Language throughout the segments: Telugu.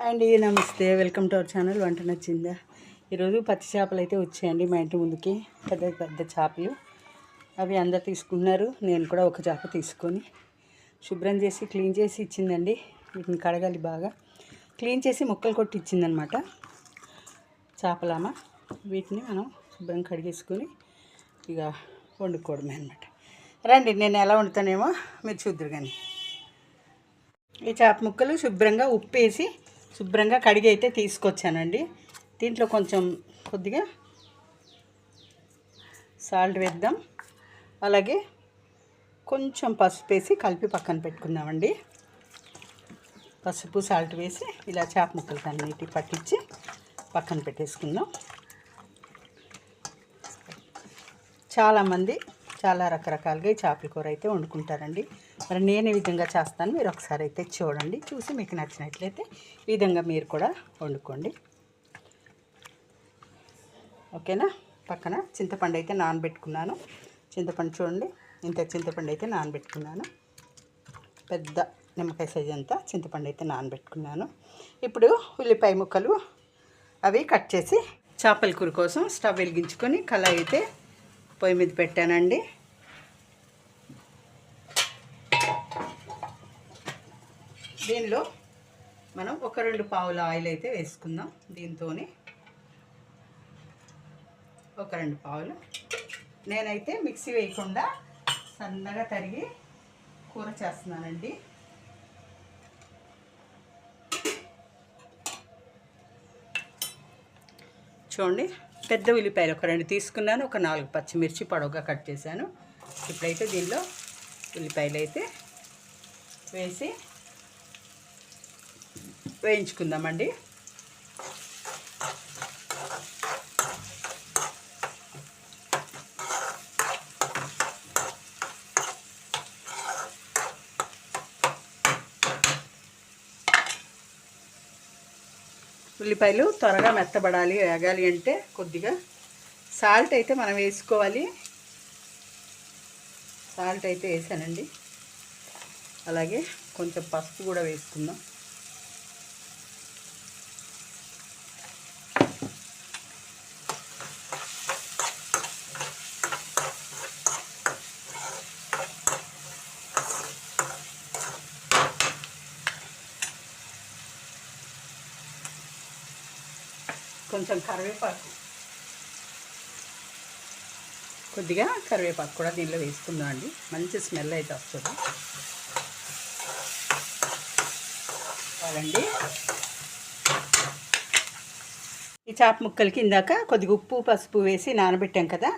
అండి నమస్తే, వెల్కమ్ టు అవర్ ఛానల్ వంట నచ్చిందా. ఈరోజు పచ్చి చేపలు అయితే వచ్చాయండి మా ఇంటి ముందుకి. పెద్ద పెద్ద చేపలు అవి అందరు తీసుకున్నారు. నేను కూడా ఒక చేప తీసుకొని శుభ్రం చేసి క్లీన్ చేసి ఇచ్చిందండి. వీటిని కడగాలి, బాగా క్లీన్ చేసి ముక్కలు కొట్టి ఇచ్చిందనమాట చేపలామ. వీటిని మనం శుభ్రం కడిగేసుకొని ఇక వండుకోవడమే అనమాట. రండి, నేను ఎలా వండుతానేమో మీరు చూద్దరు. కానీ ఈ చేప ముక్కలు శుభ్రంగా ఉప్పేసి శుభ్రంగా కడిగి అయితే తీసుకొచ్చానండి. దీంట్లో కొద్దిగా సాల్ట్ వేద్దాం, అలాగే కొంచెం పసుపు వేసి కలిపి పక్కన పెట్టుకుందామండి. పసుపు సాల్ట్ వేసి ఇలా చేప ముక్కలకి అన్నిటి పట్టించి పక్కన పెట్టేసుకుందాం. చాలామంది చాలా రకరకాలుగా ఈ చేపల కూర అయితే వండుకుంటారండి. మరి నేను ఈ విధంగా చేస్తాను, మీరు ఒకసారి అయితే చూడండి. చూసి మీకు నచ్చినట్లయితే ఈ విధంగా మీరు కూడా వండుకోండి. ఓకేనా. పక్కన చింతపండు అయితే నానబెట్టుకున్నాను. చింతపండు చూడండి, ఇంత చింతపండు అయితే నానబెట్టుకున్నాను. పెద్ద నిమ్మకాయ సైజ్ అంతా చింతపండు అయితే నానబెట్టుకున్నాను. ఇప్పుడు ఉల్లిపాయ ముక్కలు అవి కట్ చేసి చేపల కూర కోసం స్టవ్ వెలిగించుకొని కళాయి అయితే పొయ్యి మీద పెట్టానండి. దీనిలో మనం 1-2 పావుల ఆయిల్ అయితే వేసుకుందాం. దీంతో 1-2 పావులు. నేనైతే మిక్సీ వేయకుండా సన్నగా తరిగి కూర చేస్తున్నానండి. చూడండి, పెద్ద ఉల్లిపాయలు 2 తీసుకున్నాను. 4 పచ్చిమిర్చి పొడవుగా కట్ చేశాను. ఇప్పుడైతే దీనిలో ఉల్లిపాయలు అయితే వేసి వేయించుకుందామండి. ఉల్లిపాయలు త్వరగా మెత్తబడాలి, వేగాలి అంటే కొద్దిగా సాల్ట్ అయితే మనం వేసుకోవాలి. సాల్ట్ అయితే వేసానండి. అలాగే కొంచెం పసుపు కూడా వేసుకుందాం. కొంచెం కొద్దిగా కరివేపాకు కూడా దీనిలో వేసుకుందాం అండి. మంచి స్మెల్ అయితే వస్తుంది. చాలండి. ఈ చేప ముక్కలకి ఇందాక కొద్దిగా ఉప్పు పసుపు వేసి నానబెట్టాం కదా,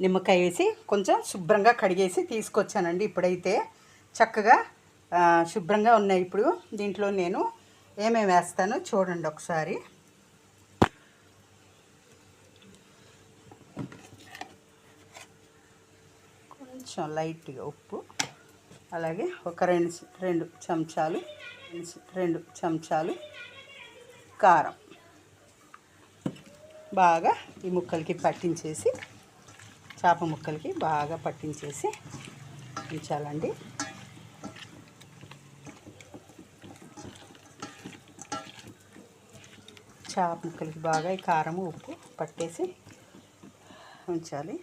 నిమ్మకాయ వేసి కొంచెం శుభ్రంగా కడిగేసి తీసుకొచ్చానండి. ఇప్పుడైతే చక్కగా శుభ్రంగా ఉన్నాయి. ఇప్పుడు దీంట్లో నేను ఏమేమి వేస్తానో చూడండి ఒకసారి. కొంచెం లైట్గా ఉప్పు, అలాగే ఒక రెండు చెంచాలు కారం బాగా ఈ ముక్కలకి పట్టించేసి, చేప ముక్కలకి బాగా పట్టించేసి ఉంచాలండి. చేప ముక్కలకి బాగా ఈ కారము ఉప్పు పట్టేసి ఉంచాలి.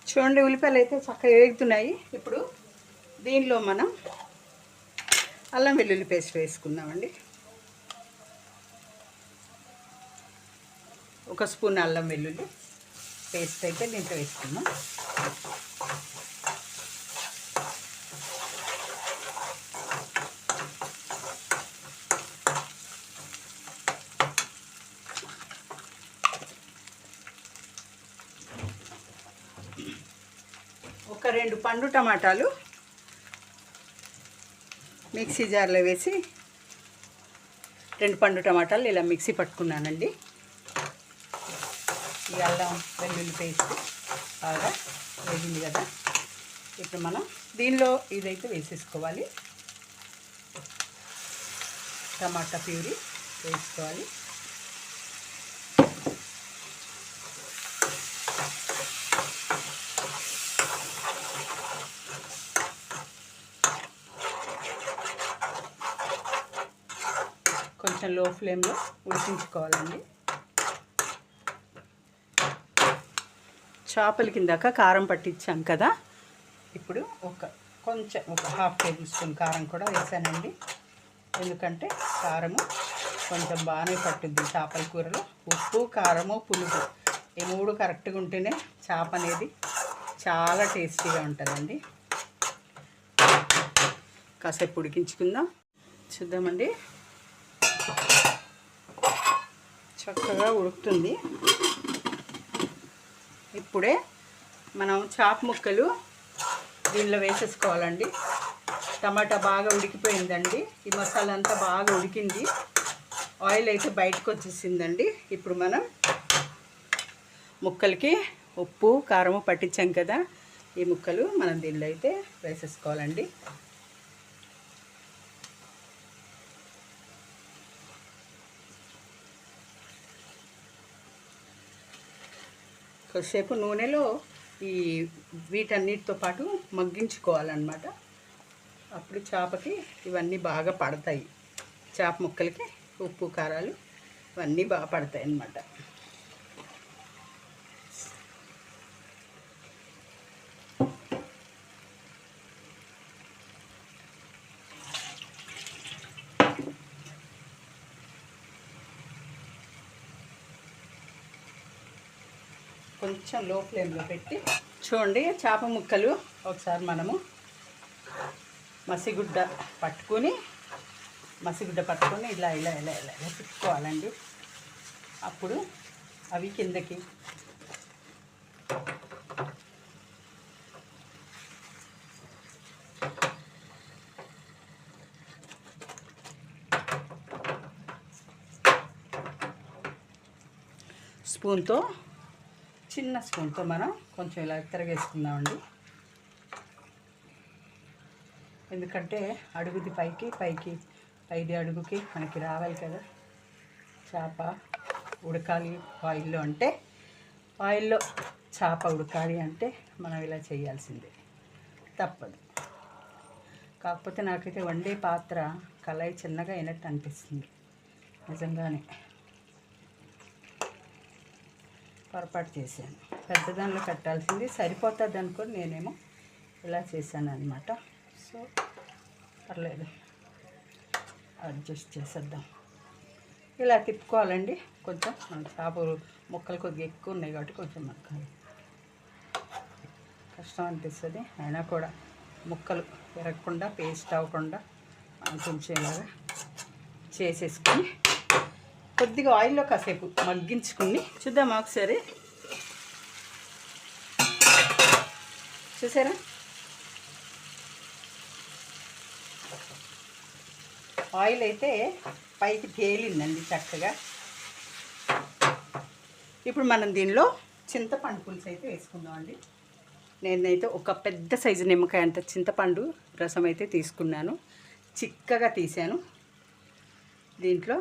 చూడండి, ఉల్లిపాయలు అయితే చక్కగా వేగుతున్నాయి. ఇప్పుడు దీనిలో మనం అల్లం వెల్లుల్లి పేస్ట్ వేసుకుందామండి. 1 స్పూన్ అల్లం వెల్లుల్లి పేస్ట్ అయితే దీంట్లో వేసుకుందాం. ఒక 2 పండు టమాటాలు మిక్సీ జార్లో వేసి 2 పండు టమాటాలు ఇలా మిక్సీ పట్టుకున్నానండి. ఈ అల్లం వెల్లుల్లి పేస్ట్ బాగా వేగింది కదా, ఇప్పుడు మనం దీనిలో ఇదైతే వేసేసుకోవాలి. టమాటా ప్యూరీ వేసుకోవాలి. కొంచెం లో ఫ్లేమ్లో ఉడికించుకోవాలండి. చేపల కిందాక కారం పట్టించాం కదా, ఇప్పుడు కొంచెం ఒక హాఫ్ టేబుల్ స్పూన్ కారం కూడా వేసానండి. ఎందుకంటే కారము కొంచెం బాగానే పట్టుద్ది చేపల కూరలో. ఉప్పు, కారము, పులుపు ఈ 3 కరెక్ట్గా ఉంటేనే చేప అనేది చాలా టేస్టీగా ఉంటుందండి. కాసేపు ఉడికించుకుందాం. చూద్దామండి, చక్కగా ఉడుకుతుంది. ఇప్పుడే మనం చేప ముక్కలు దీనిలో వేసేసుకోవాలండి. టమాటా బాగా ఉడికిపోయిందండి. ఈ మసాలా అంతా బాగా ఉడికింది. ఆయిల్ అయితే బయటకు వచ్చేసిందండి. ఇప్పుడు మనం ముక్కలకి ఉప్పు, కారము పట్టించాం కదా, ఈ ముక్కలు మనం దీనిలో అయితే వేసేసుకోవాలండి. కొద్దిసేపు నూనెలో ఈ వీటన్నిటితో పాటు మగ్గించుకోవాలన్నమాట. అప్పుడు చేపకి ఇవన్నీ బాగా పడతాయి. చేప ముక్కలకి ఉప్పు, కారాలు ఇవన్నీ బాగా పడతాయి అన్నమాట. కొంచెం లో ఫ్లేమ్లో పెట్టి చూడండి. చేప ముక్కలు ఒకసారి మనము మసిగుడ్డ పట్టుకొని ఇలా ఇలా ఇలా ఇలా ఇలా తిప్పుకోవాలండి. అప్పుడు అవి కిందకి స్పూన్తో, చిన్న స్పూన్తో మనం కొంచెం ఇలా తిరగేసుకుందామండి. ఎందుకంటే అడుగుది పైది అడుగుకి మనకి రావాలి కదా. చేప ఉడకాలి ఆయిల్లో అంటే, ఆయిల్లో చేప ఉడకాలి అంటే మనం ఇలా చేయాల్సిందే, తప్పదు. కాకపోతే నాకైతే వండే పాత్ర కళాయి చిన్నగా అయినట్టు అనిపిస్తుంది. నిజంగానే పొరపాటు చేశాను. పెద్ద దానిలో కట్టాల్సింది సరిపోతుంది అనుకొని నేనేమో ఇలా చేశాను అనమాట. సో పర్లేదు, అడ్జస్ట్ చేసేద్దాం. ఇలా తిప్పుకోవాలండి. కొంచెం చేప ముక్కలు కొద్దిగా ఎక్కువ ఉన్నాయి కాబట్టి కొంచెం మనకు కష్టం అనిపిస్తుంది. అయినా కూడా ముక్కలు విరగకుండా, పేస్ట్ అవ్వకుండా మనం కొంచెం ఇలాగా చేసేసుకొని కొద్దిగా ఆయిల్లో కాసేపు మగ్గించుకుని చూద్దామా ఒకసారి. చూసారా, ఆయిల్ అయితే పైకి తేలిందండి చక్కగా. ఇప్పుడు మనం దీనిలో చింతపండు పులుసు అయితే వేసుకుందామండి. నేనైతే ఒక పెద్ద సైజు నిమ్మకాయ అంత చింతపండు రసం అయితే తీసుకున్నాను. చిక్కగా తీసాను. దీంట్లో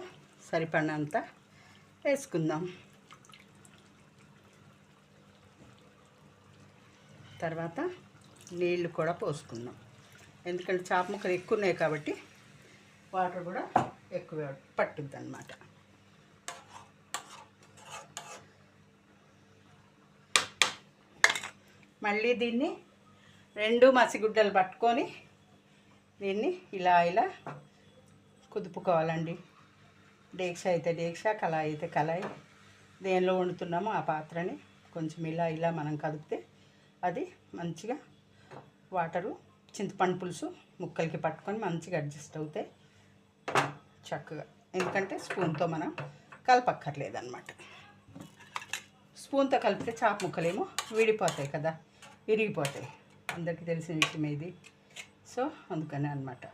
సరిపడినంత వేసుకుందాం. తర్వాత నీళ్ళు కూడా పోసుకుందాం. ఎందుకంటే చేప ముక్కలు ఎక్కువ ఉన్నాయి కాబట్టి వాటర్ కూడా ఎక్కువ పట్టుద్ది అన్నమాట. మళ్ళీ దీన్ని 2 మసిగుడ్డలు పట్టుకొని దీన్ని ఇలా ఇలా కుదుపుకోవాలండి. డేక్ష అయితే డేక్ష, కళాయి అయితే కళాయి, దేనిలో వండుతున్నామో ఆ పాత్రని కొంచెం ఇలా ఇలా మనం కదిపితే అది మంచిగా వాటరు చింతపండు పులుసు ముక్కలకి పట్టుకొని మంచిగా అడ్జస్ట్ అవుతాయి చక్కగా. ఎందుకంటే స్పూన్తో మనం కలపక్కర్లేదన్నమాట. స్పూన్తో కలిపితే చేప ముక్కలేమో విడిపోతాయి కదా, విరిగిపోతాయి. అందరికీ తెలిసిన విషయం ఇది. సో అందుకనే అన్నమాట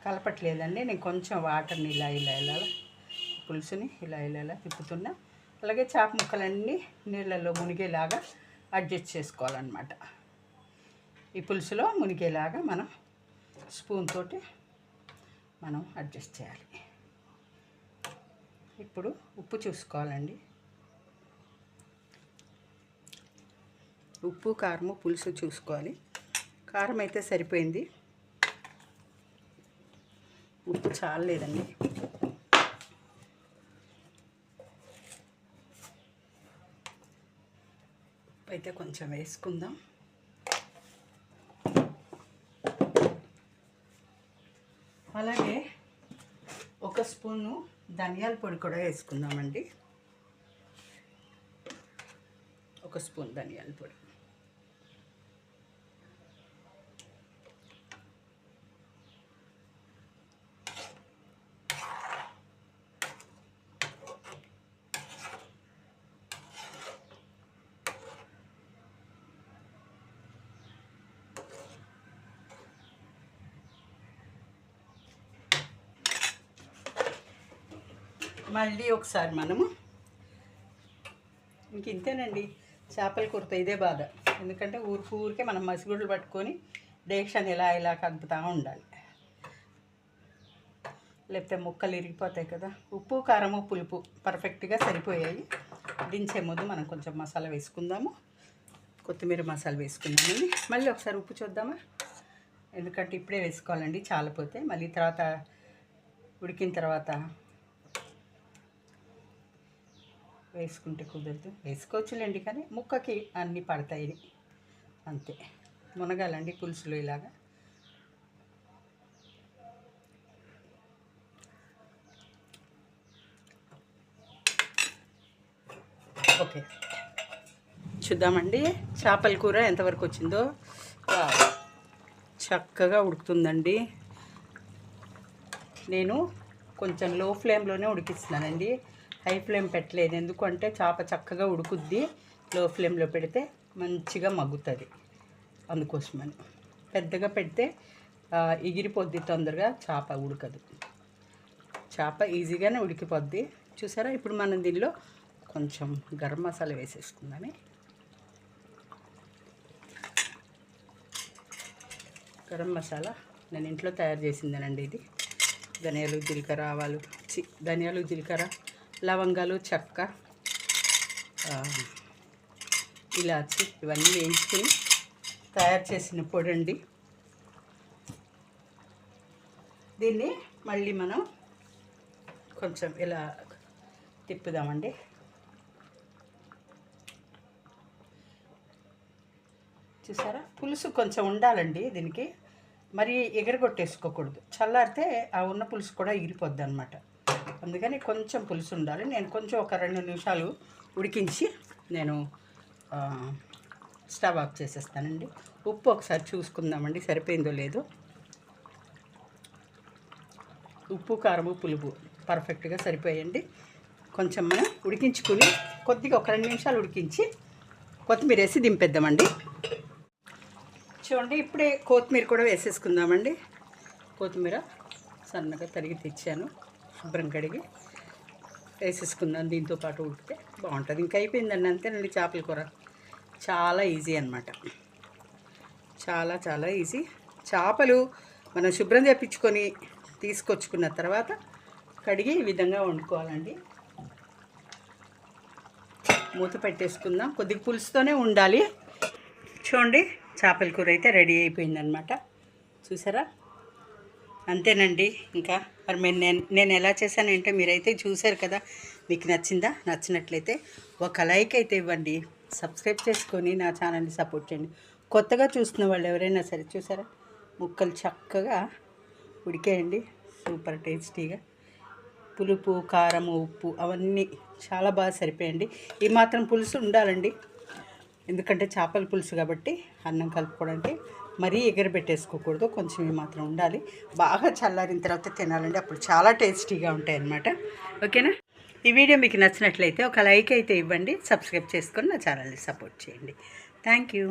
కలపట్లేదండి. నేను కొంచెం వాటర్ని ఇలా ఇలా ఇలా పులుసుని ఇలా ఇలా ఇలా తిప్పుతున్నా. అలాగే చేప ముక్కలన్నీ నీళ్ళల్లో మునిగేలాగా అడ్జస్ట్ చేసుకోవాలన్నమాట. ఈ పులుసులో మునిగేలాగా మనం స్పూన్ తోటి మనం అడ్జస్ట్ చేయాలి. ఇప్పుడు ఉప్పు చూసుకోవాలండి. ఉప్పు, కారము, పులుసు చూసుకోవాలి. కారం అయితే సరిపోయింది. ఉప్పు చాలేదండి. ఉప్పు అయితే కొంచెం వేసుకుందాం. అలాగే 1 స్పూను ధనియాల పొడి కూడా వేసుకుందామండి. 1 స్పూన్ ధనియాల పొడి. మళ్ళీ ఒకసారి మనము ఇంతేనండి. చేపల కూరతో ఇదే బాధ. ఎందుకంటే ఊరికే మనం మసిగుడ్లు పట్టుకొని డేక్షన్ ఇలా కలుపుతూ ఉండాలి, లేకపోతే ముక్కలు ఇరిగిపోతాయి కదా. ఉప్పు, కారము, పులుపు పర్ఫెక్ట్గా సరిపోయాయి. దించే ముందు మనం కొంచెం మసాలా వేసుకుందాము. కొత్తిమీర మసాలా వేసుకుందామండి. మళ్ళీ ఒకసారి ఉప్పు చూద్దామా, ఎందుకంటే ఇప్పుడే వేసుకోవాలండి, చాలిపోతే మళ్ళీ తర్వాత ఉడికిన తర్వాత వేసుకుంటే కుదరదు. వేసుకోవచ్చులేండి, కానీ ముక్కకి అన్నీ పడతాయి అంతే. మునగాలండి పులుసులు ఇలాగా. ఓకే, చూద్దామండి చేపల కూర ఎంతవరకు వచ్చిందో. చక్కగా ఉడుకుతుందండి. నేను కొంచెం లో ఫ్లేమ్లోనే ఉడికిస్తున్నానండి, హై ఫ్లేమ్ పెట్టలేదు. ఎందుకంటే చేప చక్కగా ఉడుకుద్ది, లో ఫ్లేమ్లో పెడితే మంచిగా మగ్గుతుంది. అందుకోసమని పెద్దగా పెడితే ఎగిరిపోద్ది తొందరగా, చేప ఉడకదు. చేప ఈజీగానే ఉడికిపోద్ది. చూసారా, ఇప్పుడు మనం దీనిలో కొంచెం గరం మసాలా వేసేసుకుందామే. గరం మసాలా నేను ఇంట్లో తయారు చేసిందేనండి ఇది. ధనియాలు, జీలకర్ర, ఆవాలు, ధనియాలు, జీలకర్ర, లవంగాలు, చెక్క, ఇలాచి ఇవన్నీ వేయించుకుని తయారు చేసిన పొడి అండి. దీన్ని మళ్ళీ మనం కొంచెం ఇలా తిప్పుదామండి. చూసారా, పులుసు కొంచెం ఉండాలండి దీనికి, మరి ఎగరగొట్టేసుకోకూడదు. చల్లారితే ఆ ఉన్న పులుసు కూడా ఎగిరిపోద్ది అనమాట. అందుకని కొంచెం పులుసు ఉండాలి. నేను కొంచెం ఒక 2 నిమిషాలు ఉడికించి నేను స్టవ్ ఆఫ్ చేసేస్తానండి. ఉప్పు ఒకసారి చూసుకుందామండి సరిపోయిందో లేదో. ఉప్పు, కారము, పులుపు పర్ఫెక్ట్గా సరిపోయండి. కొంచెం మనం ఉడికించుకుని కొద్దిగా ఒక 2 నిమిషాలు ఉడికించి కొత్తిమీర వేసి దింపేద్దామండి. చూడండి, ఇప్పుడే కొత్తిమీర కూడా వేసేసుకుందామండి. కొత్తిమీర సన్నగా తరిగి తెచ్చాను, శుభ్రం కడిగి వేసేసుకుందాం. దీంతో పాటు ఉడికితే బాగుంటుంది. ఇంకా అయిపోయిందండి, అంతేనండి. చేపల కూర చాలా ఈజీ అనమాట, చాలా ఈజీ. చేపలు మనం శుభ్రం చేయించుకొని తీసుకొచ్చుకున్న తర్వాత కడిగి ఈ విధంగా వండుకోవాలండి. మూత పెట్టేసుకుందాం. కొద్దిగా పులుసుతోనే ఉండాలి. చూడండి, చేపల కూర అయితే రెడీ అయిపోయిందనమాట. చూసారా, అంతేనండి. ఇంకా మరి నేను ఎలా చేశానంటే మీరైతే చూసారు కదా. మీకు నచ్చిందా? నచ్చినట్లయితే ఒక లైక్ అయితే ఇవ్వండి. సబ్స్క్రైబ్ చేసుకొని నా ఛానల్ని సపోర్ట్ చేయండి. కొత్తగా చూస్తున్న వాళ్ళు ఎవరైనా సరే. చూసారా, ముక్కలు చక్కగా ఉడికేయండి, సూపర్ టేస్టీగా. పులుపు, కారము, ఉప్పు అవన్నీ చాలా బాగా సరిపోయండి. ఈ మాత్రం పులుసు ఉండాలండి, ఎందుకంటే చేపల పులుసు కాబట్టి అన్నం కలుపుకోవడానికి మరీ ఎగరబెట్టేసుకోకూడదు. కొంచెం ఈ మాత్రం ఉండాలి. బాగా చల్లారిన తర్వాత తినాలండి, అప్పుడు చాలా టేస్టీగా ఉంటాయి అన్నమాట. ఓకేనా? ఈ వీడియో మీకు నచ్చినట్లయితే ఒక లైక్ అయితే ఇవ్వండి. సబ్స్క్రైబ్ చేసుకొని నా ఛానల్ని సపోర్ట్ చేయండి. Thank you.